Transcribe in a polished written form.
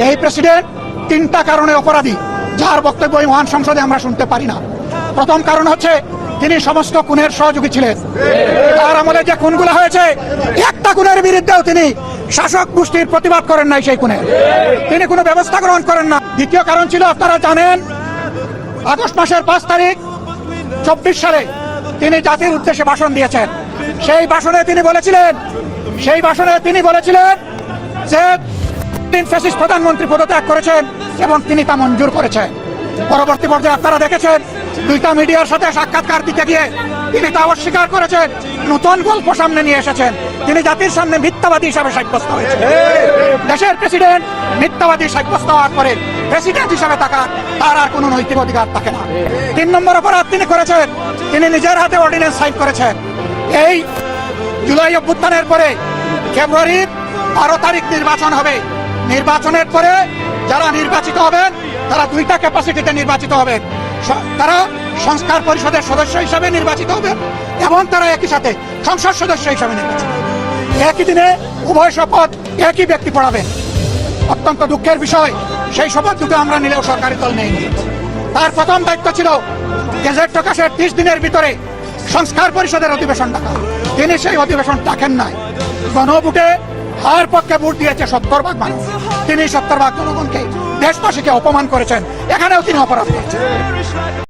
এই প্রেসিডেন্ট তিনটা কারণে অপরাধী, যার বক্তব্য এই মহান সংসদে আমরা শুনতে পারি না। প্রথম কারণ হচ্ছে তিনি সমস্ত খুনের সহযোগী ছিলেন। তার আমলে যে খুনগুলো হয়েছে, একটা খুনের বিরুদ্ধেও তিনি শাসক গোষ্ঠীর প্রতিবাদ করেন নাই, সেই খুনে তিনি কোনো ব্যবস্থা গ্রহণ করেন না। দ্বিতীয় কারণ ছিল, আপনারা জানেন, আগস্ট মাসের 5 তারিখ 24 সালে তিনি জাতির উদ্দেশ্যে ভাষণ দিয়েছেন। সেই ভাষণে তিনি বলেছিলেন যে ফ্যাসিস্ট প্রধানমন্ত্রী পদত্যাগ করেছেন এবং তিনি তা মঞ্জুর করেছেন। পরবর্তী পর্যায়ে আপনারা দেখেছেন, দুইটা মিডিয়ার সাথে সাক্ষাৎকার দিতে গিয়ে তিনি তা অস্বীকার করেছেন, নতুন গল্প সামনে নিয়ে এসেছেন। তিনি জাতির সামনে মিথ্যাবাদী হিসাবে সাব্যস্ত হয়েছেন। দেশের প্রেসিডেন্ট মিথ্যাবাদী সাব্যস্ত হওয়ার পরে প্রেসিডেন্ট হিসাবে তার আর কোনো নৈতিক অধিকার থাকে না। 3 নম্বর অপরাধ তিনি করেছেন, তিনি নিজের হাতে অর্ডিন্যান্স সাইন করেছেন। এই জুলাই অভ্যুত্থানের পরে ফেব্রুয়ারির 12 তারিখ নির্বাচন হবে। নির্বাচনের পরে যারা নির্বাচিত হবেন তারা 2টা ক্যাপাসিটিতে নির্বাচিত হবেন। তারা সংস্কার পরিষদের সদস্য হিসাবে নির্বাচিত হবেন এবং তারা একই সাথে সংসদ সদস্য হিসাবে নির্বাচিত হবেন। একই দিনে উভয় শপথ একই ব্যক্তি পড়াবেন। অত্যন্ত দুঃখের বিষয়, সেই শপথ দুটো আমরা নিলেও সরকারি দল নেয়নি। তার প্রথম দায়িত্ব ছিল গেজেট প্রকাশের 30 দিনের ভিতরে সংস্কার পরিষদের অধিবেশন ডাকা। তিনি সেই অধিবেশন ডাকেন নাই। গণভোটে হার পক্ষে ভোট দিয়েছে 70% মানুষ। তিনি 70% জনগণকে, দেশবাসীকে অপমান করেছেন। এখানেও তিনি অপরাধ করেছেন।